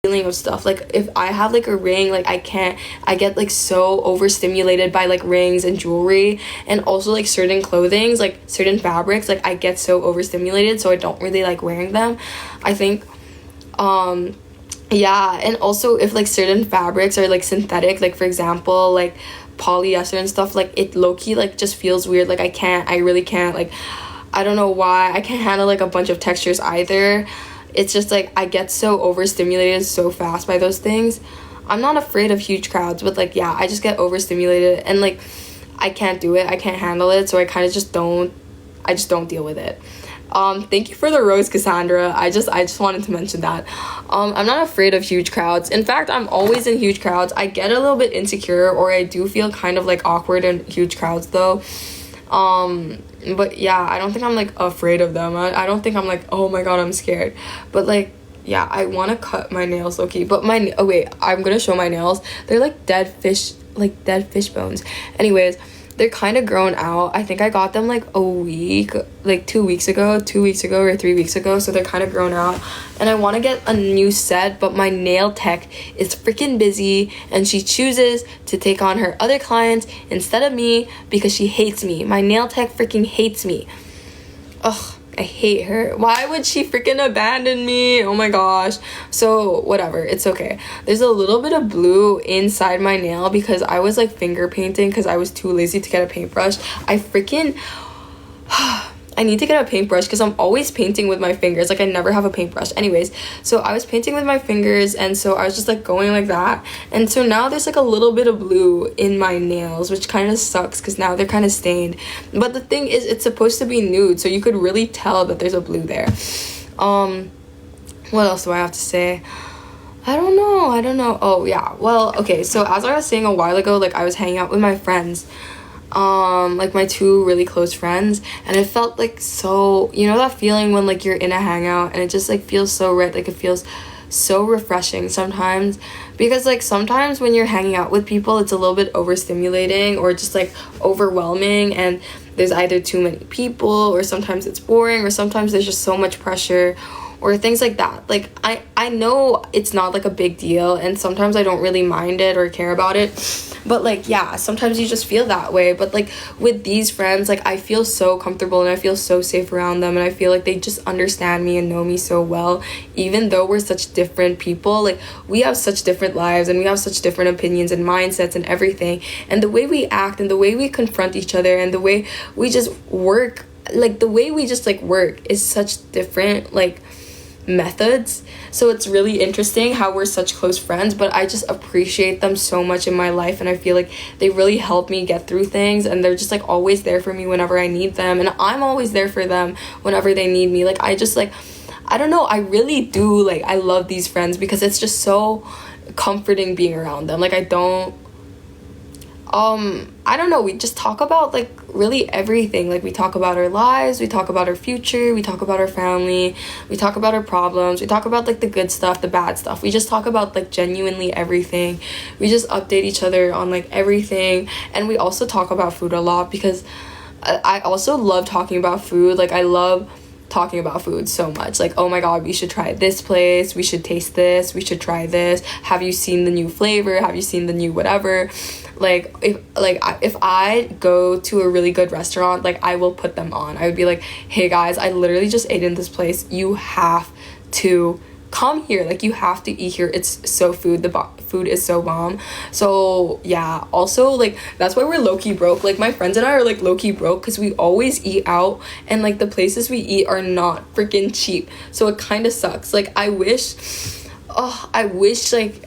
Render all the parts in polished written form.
feeling of stuff. Like if I have like a ring, like I get like so overstimulated by like rings and jewelry, and also like certain clothings, like certain fabrics, like I get so overstimulated, so I don't really like wearing them. I think yeah, and also if like certain fabrics are like synthetic, like for example like polyester and stuff, like it low-key like just feels weird. Like I really can't, like I don't know why I can't handle like a bunch of textures either. It's just like I get so overstimulated so fast by those things. I'm not afraid of huge crowds, but like yeah, I just get overstimulated, and like I can't do it, I can't handle it, so I kind of just don't deal with it. Thank you for the rose, Cassandra. I just wanted to mention that. I'm not afraid of huge crowds. In fact, I'm always in huge crowds. I get a little bit insecure, or I do feel kind of like awkward in huge crowds though. But yeah, I don't think I'm like afraid of them. I don't think I'm like, oh my god, I'm scared. But like yeah, I want to cut my nails low-key, but oh wait, I'm gonna show my nails. They're like dead fish bones. Anyways, they're kind of grown out. I think I got them like a week, like 2 weeks ago or 3 weeks ago, so they're kind of grown out, and I want to get a new set, but my nail tech is freaking busy, and she chooses to take on her other clients instead of me because she hates me. My nail tech freaking hates me. Ugh, I hate her. Why would she freaking abandon me? Oh my gosh. So whatever, it's okay. There's a little bit of blue inside my nail because I was like finger painting because I was too lazy to get a paintbrush. I need to get a paintbrush because I'm always painting with my fingers. Like I never have a paintbrush. Anyways, so I was painting with my fingers, and so I was just like going like that, and so now there's like a little bit of blue in my nails, which kind of sucks because now they're kind of stained. But the thing is, it's supposed to be nude, so you could really tell that there's a blue there. What else do I have to say? I don't know. Oh yeah, well, okay, so as I was saying a while ago, like I was hanging out with my friends, like my two really close friends, and it felt like so, you know that feeling when like you're in a hangout and it just like feels so right, like it feels so refreshing sometimes, because like sometimes when you're hanging out with people it's a little bit overstimulating or just like overwhelming, and there's either too many people, or sometimes it's boring, or sometimes there's just so much pressure or things like that. Like I know it's not like a big deal, and sometimes I don't really mind it or care about it, but like yeah, sometimes you just feel that way. But like with these friends, like I feel so comfortable and I feel so safe around them, and I feel like they just understand me and know me so well, even though we're such different people. Like we have such different lives, and we have such different opinions and mindsets and everything, and the way we act and the way we confront each other and the way we just work, like the way we just like work is such different like methods. So it's really interesting how we're such close friends, but I just appreciate them so much in my life, and I feel like they really help me get through things, and they're just like always there for me whenever I need them, and I'm always there for them whenever they need me. Like I just like, I don't know, I really do, like I love these friends because it's just so comforting being around them. Like I don't know, we just talk about like really everything. Like we talk about our lives, we talk about our future, we talk about our family, we talk about our problems, we talk about like the good stuff, the bad stuff. We just talk about like genuinely everything. We just update each other on like everything, and we also talk about food a lot because I also love talking about food. Like I love talking about food so much. Like, oh my god, we should try this place, we should taste this, we should try this, have you seen the new flavor, have you seen the new whatever. Like if I go to a really good restaurant, like I will put them on. I would be like, hey guys, I literally just ate in this place, you have to come here, like you have to eat here, it's so food is so bomb. So yeah, also like that's why we're low-key broke. Like my friends and I are like low-key broke because we always eat out, and like the places we eat are not freaking cheap, so it kind of sucks. Like I wish like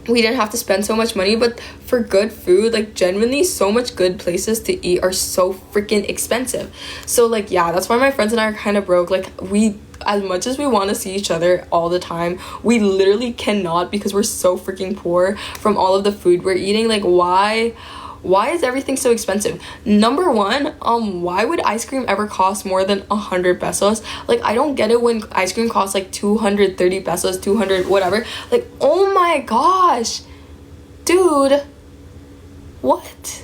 we didn't have to spend so much money, but for good food, like genuinely so much good places to eat are so freaking expensive. So like yeah, that's why my friends and I are kind of broke. Like we, as much as we want to see each other all the time, we literally cannot because we're so freaking poor from all of the food we're eating. Like why is everything so expensive? Number one, why would ice cream ever cost more than 100 pesos? Like I don't get it when ice cream costs like 230 pesos, 200 whatever. Like oh my gosh, dude, what?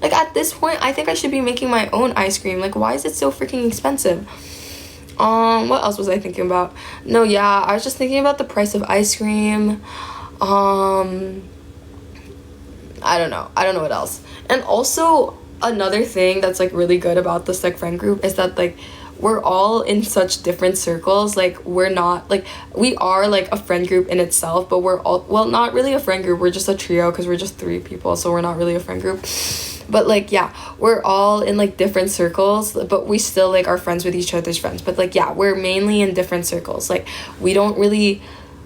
Like at this point I think I should be making my own ice cream. Like why is it so freaking expensive? What else was I thinking about? No, yeah, I was just thinking about the price of ice cream. Um, I don't know what else. And also another thing that's like really good about this like friend group is that like we're all in such different circles. Like we're not like we are like a friend group in itself, but we're all, well, not really a friend group. We're just a trio because we're just three people, so we're not really a friend group. But like yeah, we're all in like different circles, but we still like are friends with each other's friends. But like yeah, we're mainly in different circles. Like we don't really,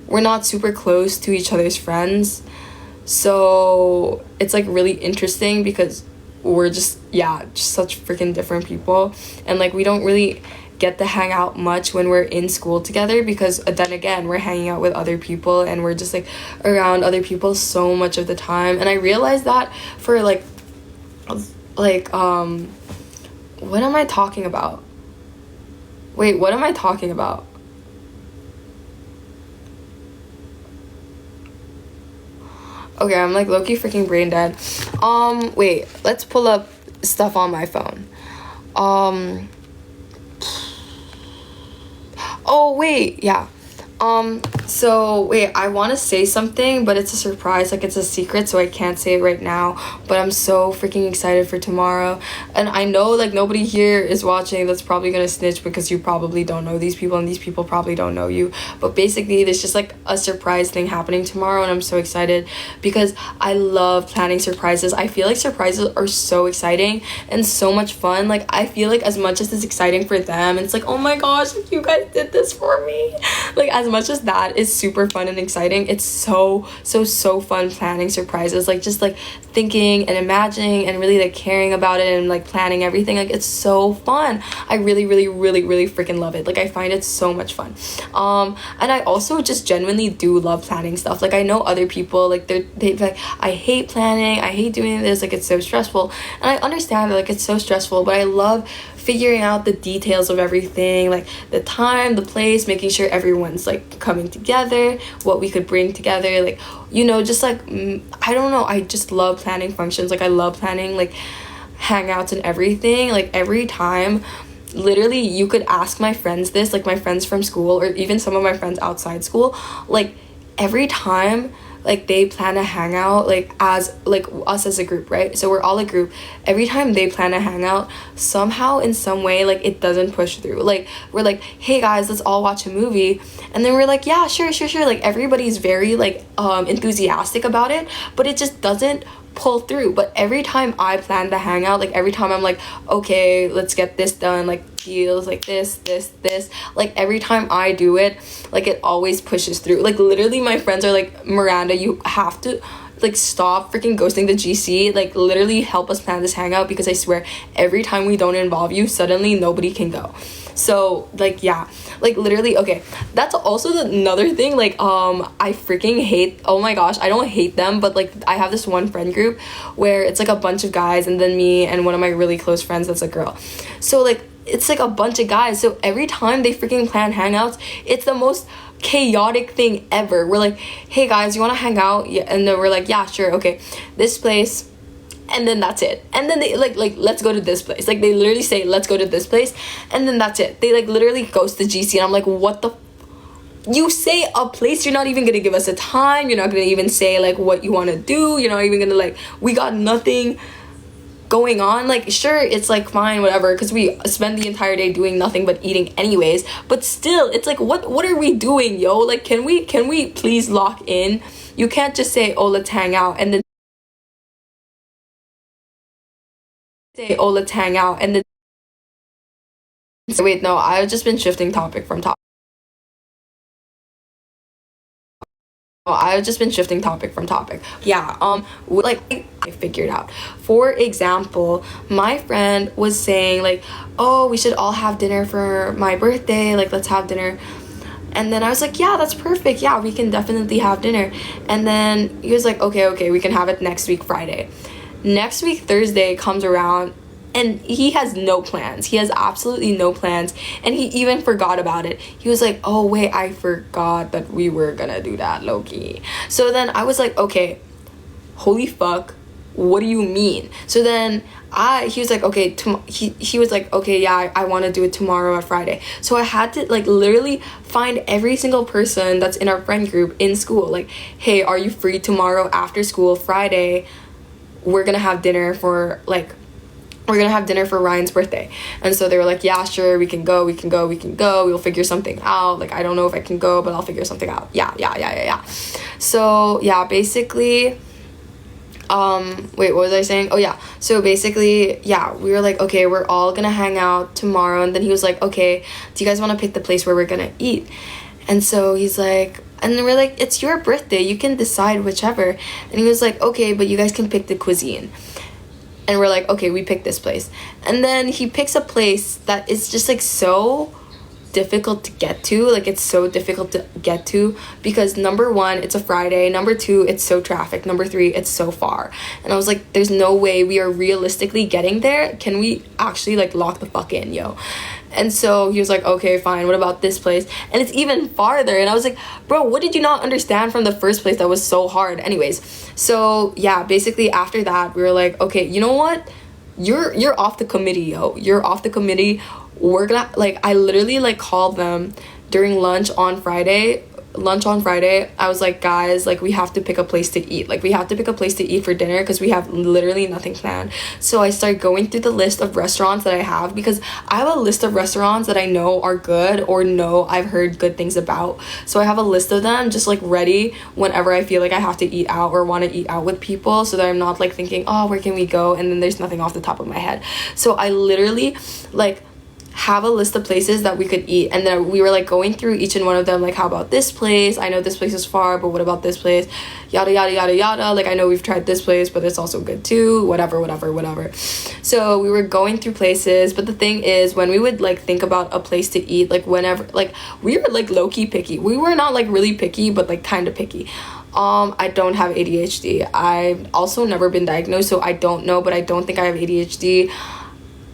we're not super close to each other's friends. So it's like really interesting because we're just yeah, just such freaking different people, and like we don't really get to hang out much when we're in school together because then again we're hanging out with other people and we're just like around other people so much of the time. And I realized that for like what am I talking about? Wait, what am I talking about? Okay, I'm like low-key freaking brain dead. Wait, let's pull up stuff on my phone. Oh wait, yeah. So wait, I want to say something, but it's a surprise, like it's a secret, so I can't say it right now. But I'm so freaking excited for tomorrow. And I know like nobody here is watching that's probably gonna snitch because you probably don't know these people and these people probably don't know you. But basically there's just like a surprise thing happening tomorrow, and I'm so excited because I love planning surprises. I feel like surprises are so exciting and so much fun. Like I feel like as much as it's exciting for them, it's like, oh my gosh, like, you guys did this for me. Like as much as that is super fun and exciting, it's so fun planning surprises. Like just like thinking and imagining and really like caring about it and like planning everything. Like it's so fun. I really freaking love it. Like I find it so much fun. And I also just genuinely do love planning stuff. Like I know other people like they like, I hate planning, I hate doing this, like it's so stressful. And I understand that like it's so stressful, but I love figuring out the details of everything, like the time, the place, making sure everyone's like coming together, what we could bring together, like, you know, just like I don't know, I just love planning functions. Like I love planning like hangouts and everything. Like every time, literally, you could ask my friends this, like my friends from school or even some of my friends outside school, like every time like they plan a hangout, like as like us as a group, right? So we're all a group. Every time they plan a hangout, somehow in some way like it doesn't push through. Like we're like, hey guys, let's all watch a movie, and then we're like, yeah, sure. Like everybody's very like enthusiastic about it, but it just doesn't pull through. But every time I plan the hangout, like every time I'm like, okay, let's get this done, like deals like this, like every time I do it, like it always pushes through. Like literally my friends are like, Miranda, you have to like stop freaking ghosting the GC, like literally help us plan this hangout, because I swear every time we don't involve you, suddenly nobody can go. So like yeah, like literally, okay, that's also another thing. Like I freaking hate, oh my gosh, I don't hate them, but like I have this one friend group where it's like a bunch of guys and then me and one of my really close friends that's a girl. So like it's like a bunch of guys, so every time they freaking plan hangouts, it's the most chaotic thing ever. We're like, hey guys, you want to hang out? Yeah. And then we're like, yeah, sure, okay, this place, and then that's it. And then they like let's go to this place. Like they literally say let's go to this place, and then that's it. They like literally ghost the GC, and I'm like, what the you say a place, you're not even gonna give us a time, you're not gonna even say like what you want to do, you're not even gonna like, we got nothing going on. Like sure, it's like fine, whatever, because we spend the entire day doing nothing but eating anyways, but still it's like, what are we doing, yo? Like can we please lock in? You can't just say, oh, let's hang out, and then say, oh, let's hang out, and then wait, no, I've just been shifting topic from topic. Oh, I've just been shifting topic from topic. Yeah, like I figured out. For example, my friend was saying like, oh, we should all have dinner for my birthday. Like, let's have dinner. And then I was like, yeah, that's perfect. Yeah, we can definitely have dinner. And then he was like, okay, we can have it next week, Friday. Next week, Thursday comes around, and he has no plans. He has absolutely no plans. And he even forgot about it. He was like, oh, wait, I forgot that we were gonna do that, low-key. So then I was like, okay, holy fuck, what do you mean? So then he was like, okay, he was like, okay, yeah, I want to do it tomorrow or Friday. So I had to like literally find every single person that's in our friend group in school, like, hey, are you free tomorrow after school, Friday? We're gonna have dinner for Ryan's birthday. And so they were like, yeah, sure, we can go, we'll figure something out. Like, I don't know if I can go, but I'll figure something out. Yeah. So yeah, basically, wait, what was I saying? Oh yeah, so basically, yeah, we were like, okay, we're all gonna hang out tomorrow. And then he was like, okay, do you guys want to pick the place where we're gonna eat? And so he's like, and then we're like, it's your birthday, you can decide whichever. And he was like, okay, but you guys can pick the cuisine. And we're like, okay, we picked this place. And then he picks a place that is just like so difficult to get to. Like, it's so difficult to get to because number one, it's a Friday. Number two, it's so traffic. Number three, it's so far. And I was like, there's no way we are realistically getting there. Can we actually like lock the fuck in, yo? And so he was like, okay, fine, what about this place? And it's even farther. And I was like, bro, what did you not understand from the first place that was so hard? Anyways, so yeah, basically after that, we were like, okay, you know what? You're off the committee, yo. You're off the committee. We're gonna, like, I literally like called them during lunch on Friday. I was like, guys, like, we have to pick a place to eat. Like, we have to pick a place to eat for dinner because we have literally nothing planned. So I started going through the list of restaurants that I have because I have a list of restaurants that I know are good or know I've heard good things about. So I have a list of them just like ready whenever I feel like I have to eat out or want to eat out with people, so that I'm not like thinking, oh, where can we go? And then there's nothing off the top of my head. So I literally like have a list of places that we could eat, and then we were like going through each and one of them, like, how about this place? I know this place is far, but what about this place? Yada yada yada yada. Like, I know we've tried this place, but it's also good too, whatever. So we were going through places, but the thing is, when we would like think about a place to eat, like whenever, like, we were like low-key picky. We were not like really picky, but like kind of picky. I don't have ADHD. I've also never been diagnosed, so I don't know, but I don't think I have ADHD.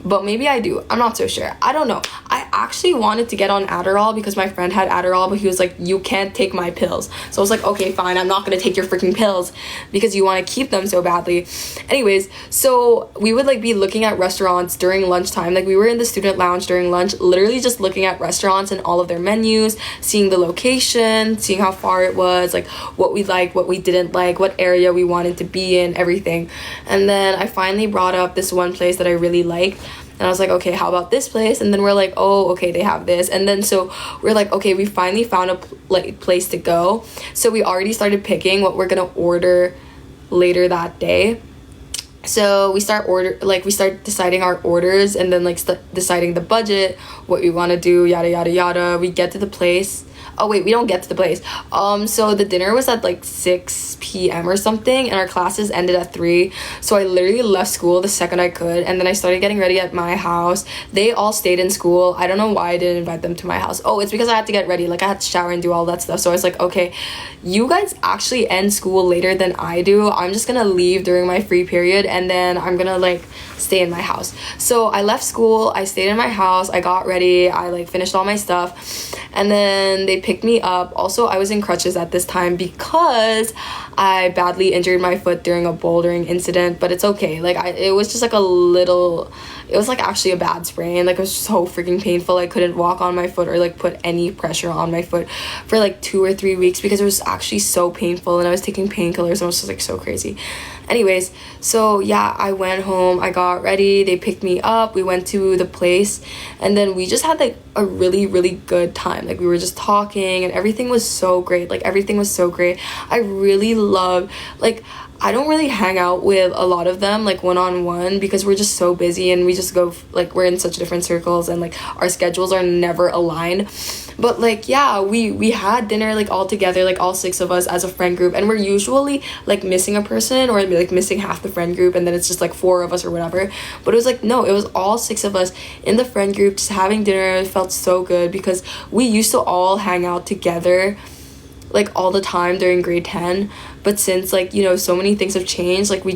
But maybe I do. I'm not so sure. I don't know. I actually wanted to get on Adderall because my friend had Adderall, but he was like, you can't take my pills. So I was like, okay, fine. I'm not going to take your freaking pills because you want to keep them so badly. Anyways, so we would like be looking at restaurants during lunchtime. Like, we were in the student lounge during lunch, literally just looking at restaurants and all of their menus, seeing the location, seeing how far it was, like what we liked, what we didn't like, what area we wanted to be in, everything. And then I finally brought up this one place that I really liked. And I was like, okay, how about this place? And then we're like, oh, okay, they have this. And then so we're like, okay, we finally found a place to go. So we already started picking what we're gonna order later that day. So we start deciding our orders, and then like deciding the budget, what we want to do, yada yada yada. We get to the place. Oh wait, we don't get to the place. So the dinner was at like 6 p.m. or something, and our classes ended at 3. So I literally left school the second I could, and then I started getting ready at my house. They all stayed in school. I don't know why I didn't invite them to my house. Oh, it's because I had to get ready. Like, I had to shower and do all that stuff. So I was like, okay, you guys actually end school later than I do. I'm just gonna leave during my free period, and then I'm gonna like stay in my house. So I left school, I stayed in my house, I got ready, I like finished all my stuff, and then they picked me up. Also, I was in crutches at this time because I badly injured my foot during a bouldering incident, but it's okay. Like, it was just like it was like actually a bad sprain. Like, it was so freaking painful. I couldn't walk on my foot or like put any pressure on my foot for like 2 or 3 weeks because it was actually so painful, and I was taking painkillers, and it was just like so crazy. Anyways, so yeah, I went home, I got ready, they picked me up, we went to the place, and then we just had like a really, really good time. Like, we were just talking, and everything was so great. Like, everything was so great. I really love, like, I don't really hang out with a lot of them like one-on-one because we're just so busy, and we just go like, we're in such different circles, and like our schedules are never aligned. But like, yeah, we had dinner like all together, like all 6 of us as a friend group, and we're usually like missing a person or like missing half the friend group, and then it's just like 4 of us or whatever. But it was like, no, it was all 6 of us in the friend group just having dinner. It felt so good because we used to all hang out together like all the time during grade 10, but since like, you know, so many things have changed, like we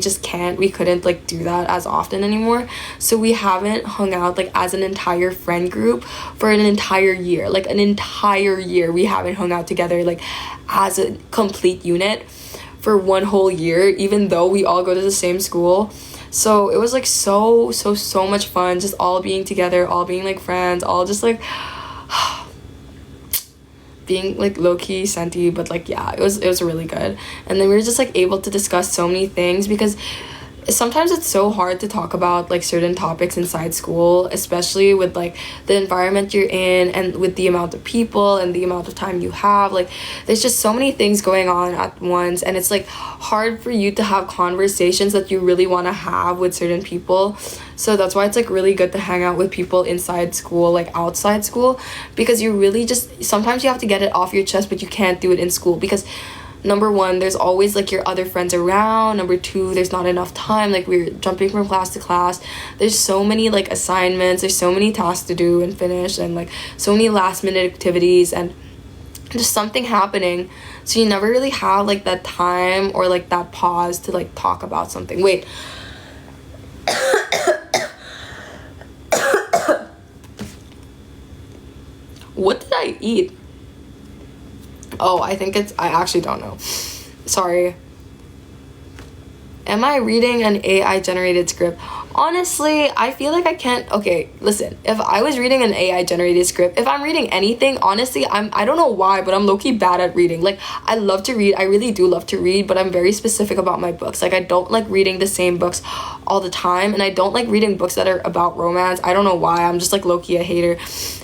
couldn't like do that as often anymore. So we haven't hung out like as an entire friend group for an entire year. Like, an entire year we haven't hung out together like as a complete unit for one whole year, even though we all go to the same school. So it was like so much fun, just all being together, all being like friends, all just like being like low-key senti, but like yeah, it was really good. And then we were just like able to discuss so many things, because sometimes it's so hard to talk about like certain topics inside school, especially with like the environment you're in and with the amount of people and the amount of time you have. Like there's just so many things going on at once, and it's like hard for you to have conversations that you really want to have with certain people. So that's why it's like really good to hang out with people inside school, like outside school, because you really just sometimes you have to get it off your chest, but you can't do it in school because number one, there's always like your other friends around. Number two, there's not enough time. Like we're jumping from class to class. There's so many like assignments. There's so many tasks to do and finish, and like so many last minute activities, and just something happening. So you never really have like that time or like that pause to like talk about something. Wait. What did I eat? Oh, I actually don't know. Sorry. Am I reading an AI generated script? Honestly, I feel like I can't. Okay, listen. If I was reading an AI generated script, if I'm reading anything, honestly, I don't know why, but I'm low-key bad at reading. Like, I love to read. I really do love to read, but I'm very specific about my books. Like, I don't like reading the same books all the time, and I don't like reading books that are about romance. I don't know why. I'm just like low-key a hater.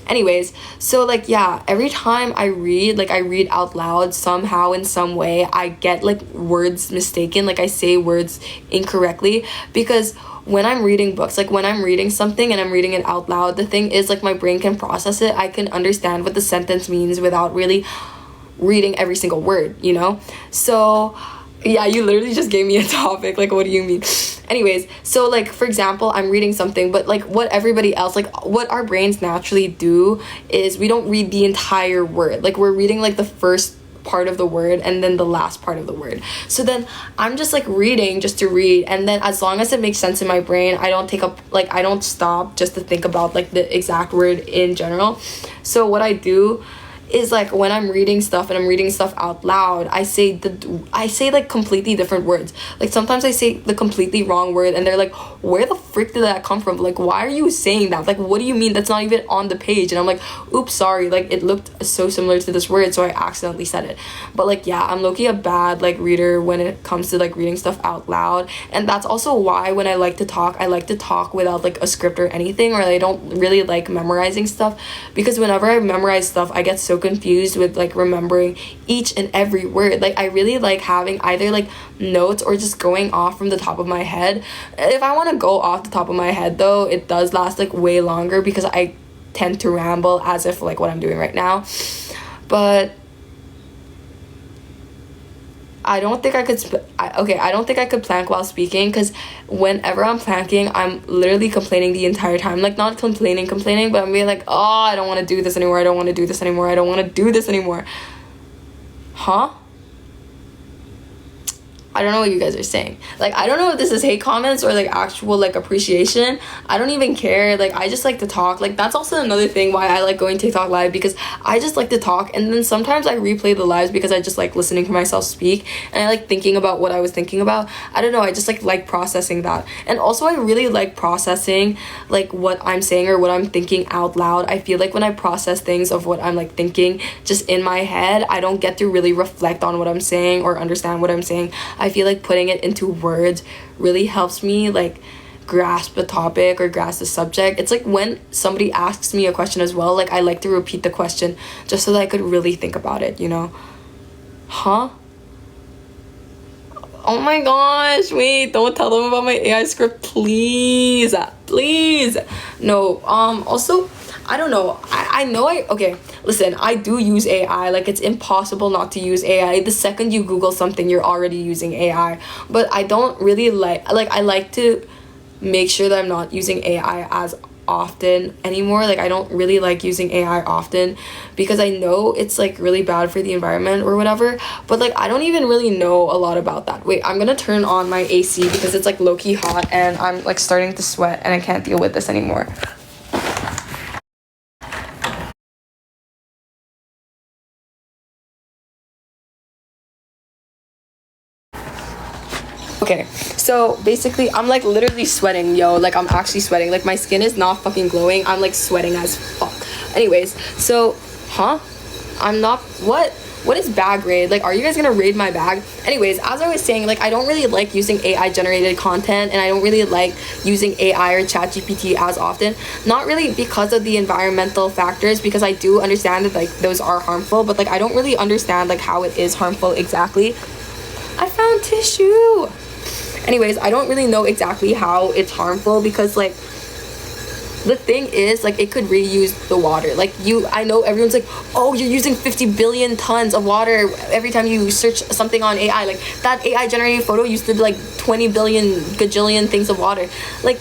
Anyways, so like yeah, every time I read, like I read out loud somehow in some way, I get like words mistaken, like I say words incorrectly, because when I'm reading books, like when I'm reading something and I'm reading it out loud, the thing is like my brain can process it. I can understand what the sentence means without really reading every single word, you know? So yeah, you literally just gave me a topic. Like, what do you mean? Anyways, so like for example, I'm reading something, but like what everybody else, like what our brains naturally do is we don't read the entire word. Like we're reading like the first part of the word and then the last part of the word. So then I'm just like reading just to read, and then as long as it makes sense in my brain, I don't stop just to think about like the exact word in general. So what I do is like when I'm reading stuff and I'm reading stuff out loud, I say like completely different words. Like sometimes I say the completely wrong word and they're like, where the frick did that come from? Like, why are you saying that? Like, what do you mean? That's not even on the page. And I'm like, oops, sorry, like it looked so similar to this word, so I accidentally said it. But like yeah, I'm low-key a bad like reader when it comes to like reading stuff out loud. And that's also why when I like to talk without like a script or anything, or I don't really like memorizing stuff, because whenever I memorize stuff, I get so confused with like remembering each and every word. Like I really like having either like notes or just going off from the top of my head. If I want to go off the top of my head though, it does last like way longer because I tend to ramble as if like what I'm doing right now. But I don't think I could plank while speaking, because whenever I'm planking, I'm literally complaining the entire time. Like not complaining, but I'm being like, oh, I don't want to do this anymore. I don't want to do this anymore. I don't want to do this anymore. Huh? I don't know what you guys are saying. Like, I don't know if this is hate comments or like actual like appreciation. I don't even care. Like, I just like to talk. Like, that's also another thing why I like going TikTok live, because I just like to talk, and then sometimes I replay the lives because I just like listening to myself speak, and I like thinking about what I was thinking about. I don't know, I just like processing that. And also I really like processing like what I'm saying or what I'm thinking out loud. I feel like when I process things of what I'm like thinking just in my head, I don't get to really reflect on what I'm saying or understand what I'm saying. I feel like putting it into words really helps me like grasp the topic or grasp the subject. It's like when somebody asks me a question as well, like I like to repeat the question just so that I could really think about it, you know? Huh? Oh my gosh, wait, don't tell them about my AI script, please. Please. No, also, I don't know. Okay, listen, I do use AI. Like, it's impossible not to use AI. The second you Google something, you're already using AI. But I don't really I like to make sure that I'm not using AI as often anymore. Like, I don't really like using AI often because I know it's like really bad for the environment or whatever. But like, I don't even really know a lot about that. Wait, I'm gonna turn on my AC because it's like low-key hot and I'm like starting to sweat and I can't deal with this anymore. Okay, so basically I'm like literally sweating, yo. Like I'm actually sweating. Like my skin is not fucking glowing. I'm like sweating as fuck. Anyways, so I'm not, what is bag raid? Like, are you guys gonna raid my bag? Anyways, as I was saying, like, I don't really like using AI generated content, and I don't really like using AI or ChatGPT as often. Not really because of the environmental factors, because I do understand that like those are harmful, but like I don't really understand like how it is harmful exactly. I found tissue. Anyways, I don't really know exactly how it's harmful, because like the thing is, like, it could reuse the water. Like, I know everyone's like, oh, you're using 50 billion tons of water every time you search something on AI. Like, that AI generated photo used to be like 20 billion gajillion things of water. Like,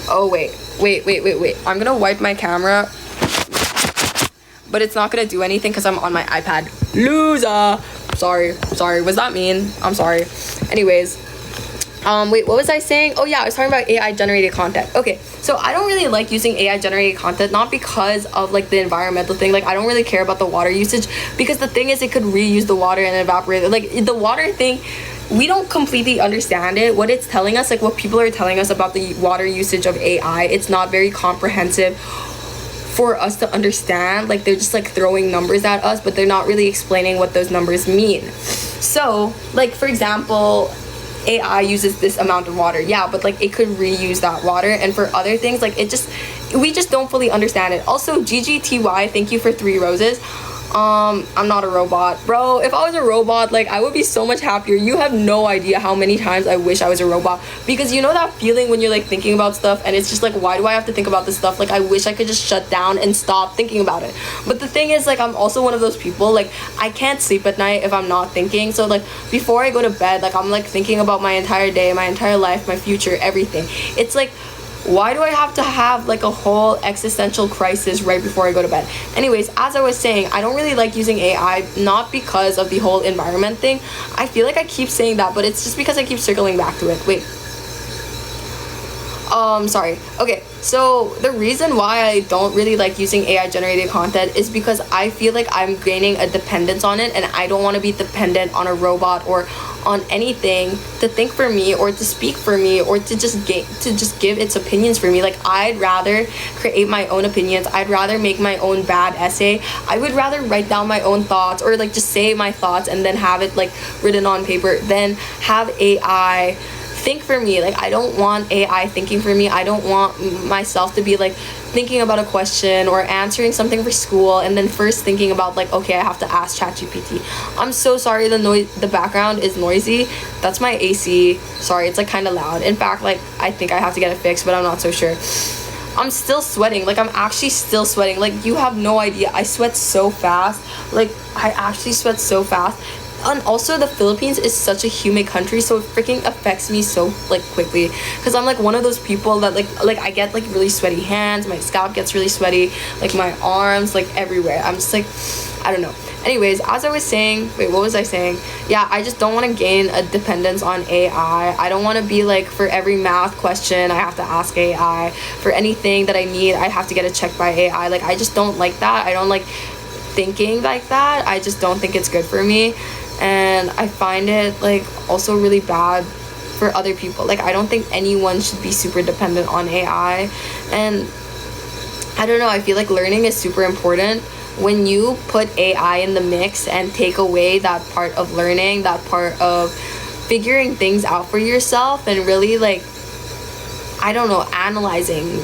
oh wait, I'm gonna wipe my camera, but it's not gonna do anything because I'm on my iPad. Loser. Sorry, was that mean? I'm sorry. Anyways, wait, what was I saying? Oh yeah, I was talking about AI generated content. Okay, so I don't really like using AI generated content, not because of like the environmental thing. Like, I don't really care about the water usage, because the thing is, it could reuse the water and evaporate it. Like, the water thing, we don't completely understand it. What it's telling us, like what people are telling us about the water usage of AI, it's not very comprehensive for us to understand. Like, they're just like throwing numbers at us, but they're not really explaining what those numbers mean. So like, for example, AI uses this amount of water, yeah, but like it could reuse that water, and for other things, like we just don't fully understand it. Also, GGTY, thank you for 3 roses. I'm not a robot, bro. If I was a robot, like, I would be so much happier. You have no idea how many times I wish I was a robot, because you know that feeling when you're like thinking about stuff and it's just like, why do I have to think about this stuff? Like, I wish I could just shut down and stop thinking about it. But the thing is, like, I'm also one of those people, like, I can't sleep at night if I'm not thinking. So like, before I go to bed, like, I'm like thinking about my entire day, my entire life, my future, everything. It's like, why do I have to have like a whole existential crisis right before I go to bed? Anyways, as I was saying, I don't really like using AI, not because of the whole environment thing. I feel like I keep saying that, but it's just because I keep circling back to it. Wait. Sorry. Okay, so the reason why I don't really like using AI generated content is because I feel like I'm gaining a dependence on it, and I don't want to be dependent on a robot or on anything to think for me or to speak for me or to just give its opinions for me. Like, I'd rather create my own opinions. I'd rather make my own bad essay. I would rather write down my own thoughts, or like just say my thoughts and then have it like written on paper, than have AI think for me. Like, I don't want AI thinking for me. I don't want myself to be like thinking about a question or answering something for school and then first thinking about like, okay, I have to ask ChatGPT. I'm so sorry, the background is noisy. That's my AC. Sorry, it's like kind of loud. In fact, like, I think I have to get it fixed, but I'm not so sure. I'm still sweating. Like, I'm actually still sweating. Like, you have no idea. I sweat so fast. Like, I actually sweat so fast. And also, the Philippines is such a humid country, so it freaking affects me so like quickly, because I'm like one of those people that like I get like really sweaty hands, my scalp gets really sweaty, like my arms, like everywhere. I'm just like, I don't know. Anyways, as I was saying, wait, what was I saying? Yeah, I just don't want to gain a dependence on AI. I don't want to be like, for every math question I have to ask AI. For anything that I need, I have to get it checked by AI. Like, I just don't like that. I don't like thinking like that. I just don't think it's good for me. And I find it like also really bad for other people. Like, I don't think anyone should be super dependent on AI. And I don't know, I feel like learning is super important. When you put AI in the mix and take away that part of learning, that part of figuring things out for yourself, and really like, I don't know,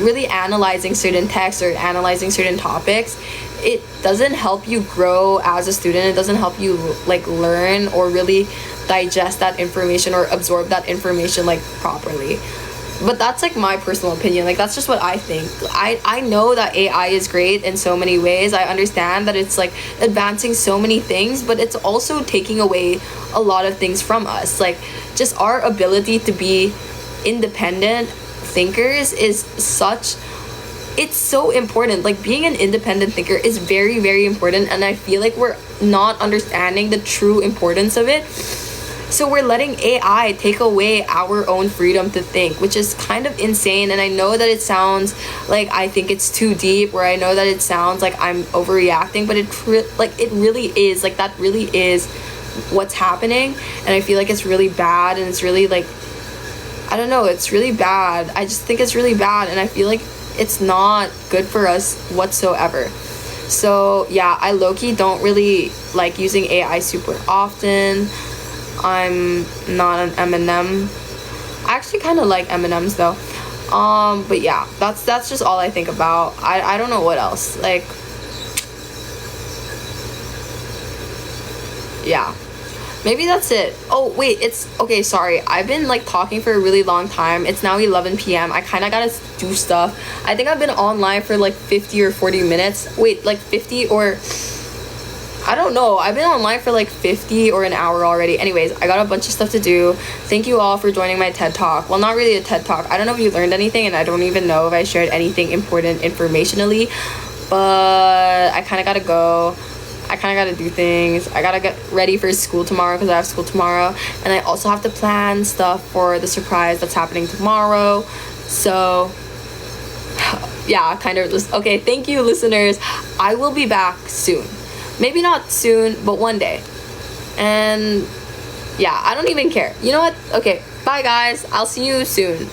really analyzing certain texts or analyzing certain topics, it doesn't help you grow as a student. It doesn't help you like learn or really digest that information or absorb that information like properly. But that's like my personal opinion. Like, that's just what I think. I know that AI is great in so many ways. I understand that it's like advancing so many things, but it's also taking away a lot of things from us. Like, just our ability to be independent thinkers is it's so important. Like, being an independent thinker is very, very important, and I feel like we're not understanding the true importance of it. So we're letting AI take away our own freedom to think, which is kind of insane. And I know that it sounds like I think it's too deep, or I know that it sounds like I'm overreacting, but it really is, like, that really is what's happening, and I feel like it's really bad, and it's really like, I don't know, it's really bad. I just think it's really bad, and I feel like it's not good for us whatsoever. So yeah, I low-key don't really like using AI super often. I'm not an M&M. I actually kind of like M&Ms though. But yeah, that's just all I think about. I don't know what else. Like, yeah, maybe that's it. Oh wait, it's okay, sorry, I've been like talking for a really long time. It's now 11 p.m. I kind of gotta do stuff. I think I've been online for like 50 or 40 minutes. Wait, like 50 or I don't know. I've been online for like 50 or an hour already. Anyways, I got a bunch of stuff to do. Thank you all for joining my TED Talk. Well, not really a TED Talk. I don't know if you learned anything, and I don't even know if I shared anything important informationally, but I kind of gotta go. I kind of gotta do things. I gotta get ready for school tomorrow because I have school tomorrow, and I also have to plan stuff for the surprise that's happening tomorrow. So yeah, kind of just okay. Thank you, listeners. I will be back soon. Maybe not soon, but one day. And yeah, I don't even care. You know what? Okay, bye guys. I'll see you soon.